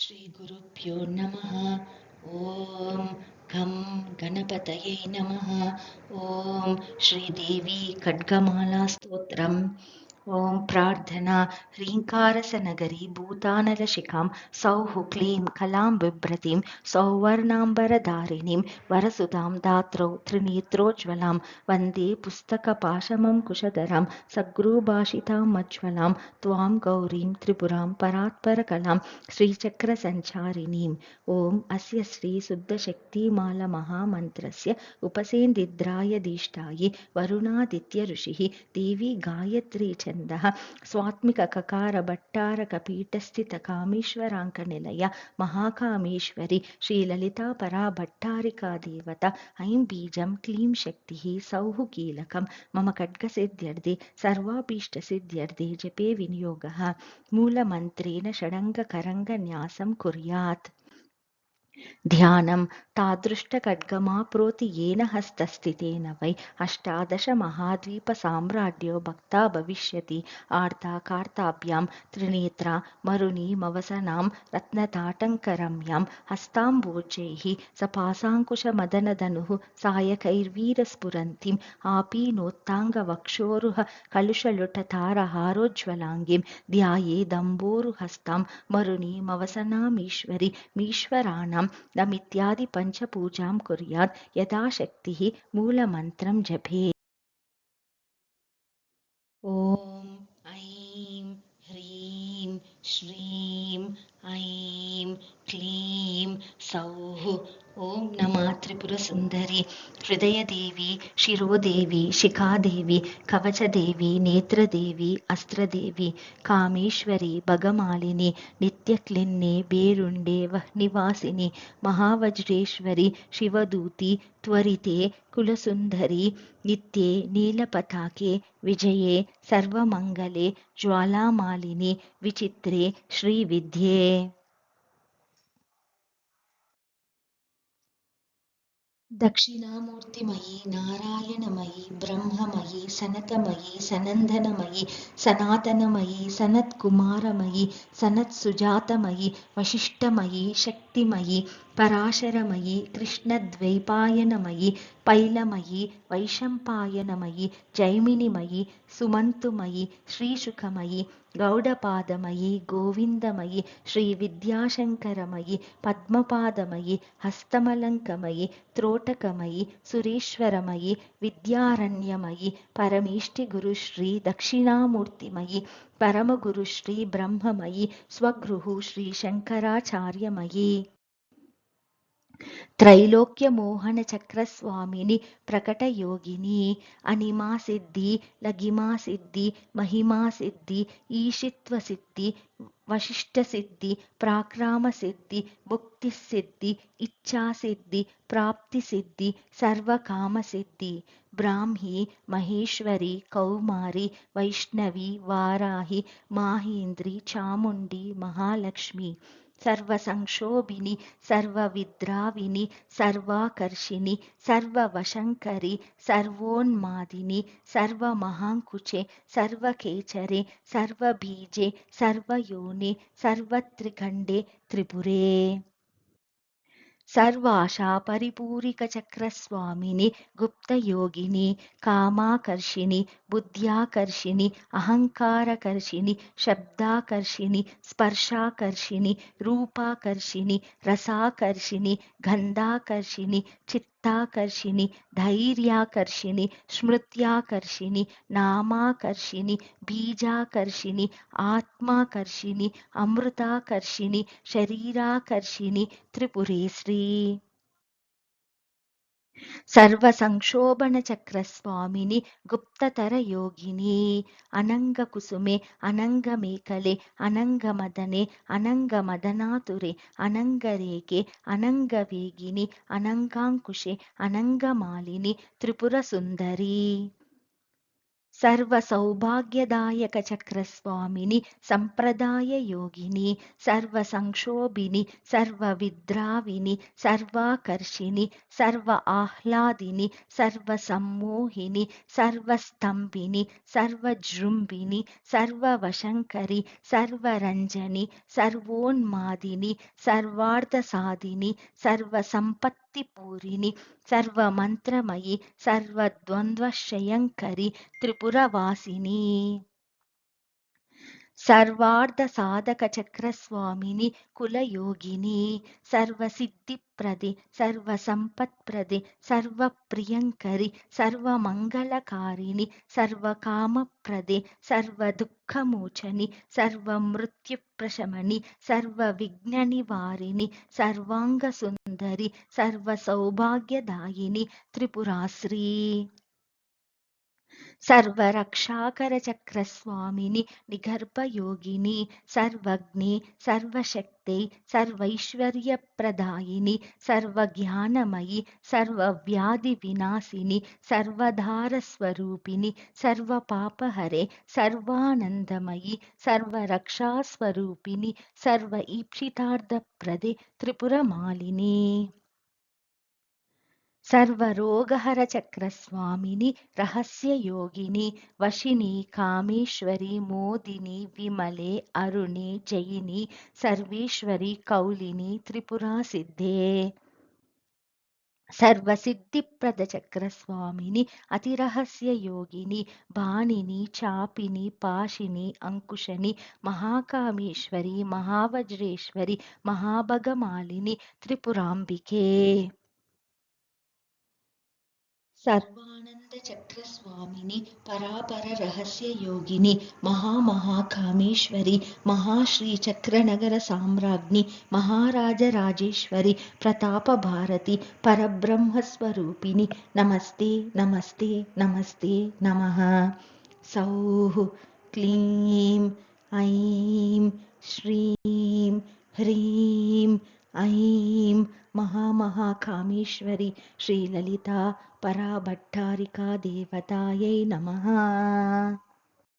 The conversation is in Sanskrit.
श्रीगुरुभ्यो नमः। ॐ घं गणपतये नमः। ॐ श्रीदेवी खड्गमालास्तोत्रम्। ॐ प्रार्थना ह्रीङ्कारसनगरी भूतानलशिखां सौः क्लीं कलां बिभ्रतीं सौवर्णाम्बरधारिणीं वरसुधां दात्रौ त्रिनेत्रोज्ज्वलां वन्दे पुस्तकपाशमङ्कुशधरां सग्रूभाषितां मज्ज्वलां त्वां गौरीं त्रिपुरां परात्परकलां श्रीचक्रसञ्चारिणीम्। ॐ अस्य श्रीशुद्धशक्तिमालमहामन्त्रस्य उपसेन्दिद्रायधीष्ठायै वरुणादित्य ऋषिः देवी गायत्री छन्दः स्वात्मिकककारभट्टारकपीठस्थितकामेश्वराङ्कनिलया महाकामेश्वरी श्रीललिता पराभट्टारिका देवता ऐं बीजं क्लीं शक्तिः सौः कीलकं मम खड्गसिद्ध्यर्थे सर्वाभीष्टसिद्ध्यर्थे जपे विनियोगः मूलमन्त्रेण षडङ्गकरङ्गन्यासं कुर्यात्। ध्यानं तादृष्टखड्गमाप्नोति येन हस्तस्थितेन वै अष्टादशमहाद्वीपसाम्राज्यो भक्ता भविष्यति। आर्ताकार्ताभ्यां त्रिनेत्रा मरुनीमवसनां रत्नताटङ्करम्यां हस्ताम्बोजैः सपाशाङ्कुशमदनधनुः सायकैर्वीरस्फुरन्तीम् आपीनोत्ताङ्गवक्षोरुह कलुषलुटतारहारोज्ज्वलाङ्गीं ध्यायेदम्बोरुहस्तां मरुनीमवसनामीश्वरी मीश्वराणां नमित्यादि पञ्चपूजां कुर्यात् यथाशक्तिः मूलमन्त्रं जपेत्। ॐ ऐं ह्रीं श्रीं ऐं क्लीं सौः। ॐ नमः त्रिपुरसुन्दरी हृदयदेवी शिरोदेवी शिखादेवी कवचदेवी नेत्रदेवी अस्त्रदेवी कामेश्वरी भगमालिनी नित्यक्लिन्ने बेरुण्डे वह्निवासिनी महावज्रेश्वरी शिवदूती त्वरिते कुलसुन्दरी नित्ये नीलपताके विजये सर्वमङ्गले ज्वालामालिनी विचित्रे श्रीविद्ये। दक्षिणामूर्तिमयी नारायणमयी ब्रह्ममयी सनकमयी सनन्दनमयी सनातनमयी सनत्कुमारमयी सनत्सुजातमयी वसिष्ठमयी शक्तिमयी पराशरमयी कृष्णद्वैपायनमयी पैलमयी वैशम्पायनमयी जैमिनिमयी सुमन्तुमयी श्रीशुकमयी गौडपादमयी गोविन्दमयी श्रीविद्याशङ्करमयी पद्मपादमयी हस्तमलङ्कमयी त्रोटकमयी सुरेश्वरमयी विद्यारण्यमयी परमेष्टिगुरुश्री दक्षिणामूर्तिमयी परमगुरुश्री ब्रह्ममयी स्वगृहु श्री शङ्कराचार्यमयी त्रैलोक्यमोहनचक्रस्वामिनि प्रकटयोगिनी अनिमासिद्धि लघिमासिद्धि महिमासिद्धि ईशित्वसिद्धि वशिष्ठसिद्धि प्राक्रामसिद्धि मुक्तिसिद्धि इच्छासिद्धि प्राप्तिसिद्धि सर्वकामसिद्धि ब्राह्मी महेश्वरी कौमारी वैष्णवी वाराही माहेन्द्री चामुण्डी महालक्ष्मी सर्वसंक्षोभिनि सर्वविद्राविनि सर्वाकर्षिणि सर्ववशङ्करि सर्वोन्मादिनि सर्वमहाङ्कुचे सर्वकेचरे सर्वबीजे सर्वयोने सर्वत्रिखण्डे त्रिपुरे सर्वाशा परिपूरिकचक्रस्वामिनि गुप्तयोगिनि कामाकर्षिणि बुद्ध्याकर्षिणि अहङ्कारकर्षिणि शब्दाकर्षिणि स्पर्शाकर्षिणि रूपाकर्षिणि रसाकर्षिणि गन्धाकर्षिणि चित्ताकर्षिणि धैर्याकर्षिणि स्मृत्याकर्षिणि नामाकर्षिणि बीजाकर्षिणि आत्माकर्षिणि अमृताकर्षिणि शरीराकर्षिणि त्रिपुरेश्री सर्वसंक्षोभणचक्रस्वामिनि गुप्ततरयोगिनी अनङ्गकुसुमे अनङ्गमेखले अनङ्गमदने अनङ्गमदनातुरे अनङ्गरेखे अनङ्गवेगिनि अनङ्गाङ्कुशे अनङ्गमालिनि त्रिपुरसुन्दरी सर्वसौभाग्यदायकचक्रस्वामिनि सम्प्रदाययोगिनि सर्वसंक्षोभिनि सर्वविद्राविनि सर्वाकर्षिणि सर्व आह्लादिनि सर्वसम्मोहिनि सर्वस्तम्भिनि सर्वजृम्भिनि सर्ववशङ्करि सर्वरञ्जनि सर्वोन्मादिनि सर्वार्थसाधिनि सर्वसम्पत्तिपूरिणि सर्वमन्त्रमयि सर्वद्वन्द्वशयङ्करि त्रिपुरवासिनी सर्वार्धसाधकचक्रस्वामिनि कुलयोगिनी सर्वसिद्धिप्रदे सर्वसम्पत्प्रदे सर्वप्रियङ्करि सर्वमङ्गलकारिणि सर्वकामप्रदे सर्वदुःखमोचनि सर्वमृत्युप्रशमनि सर्वविघ्ननिवारिणि सर्वाङ्गसुन्दरि सर्वसौभाग्यदायिनि त्रिपुराश्री सर्वरक्षाकरचक्रस्वामिनि निगर्भयोगिनि सर्वज्ञे सर्वशक्ते सर्वैश्वर्यप्रदायिनि सर्वज्ञानमयि सर्वव्याधिविनाशिनि सर्वधारस्वरूपिणि सर्वपापहरे सर्वानन्दमयि सर्वरक्षास्वरूपिणि सर्व ईप्सितार्थप्रदे त्रिपुरमालिनी सर्वरोगहरचक्रस्वामिनि रहस्ययोगिनि वशिनि कामेश्वरि मोदिनि विमले अरुणे जयिनि सर्वेश्वरि कौलिनि त्रिपुरासिद्धे सर्वसिद्धिप्रदचक्रस्वामिनि अतिरहस्ययोगिनि भानिनि चापिनि पाशिनि अंकुशनि महाकामेश्वरि महावज्रेश्वरि महाभगमालिनि त्रिपुराम्बिके सर्वानन्दचक्रस्वामिनि परापररहस्ययोगिनि महामहाकामेश्वरि महाश्रीचक्रनगरसाम्राज्ञि महाराजराजेश्वरि प्रतापभारति परब्रह्मस्वरूपिणि नमस्ते नमस्ते नमस्ते नमः। सौः क्लीं ऐं श्रीं ह्रीं ऐं श्रीललिता पराभट्टारिका देवतायै नमः।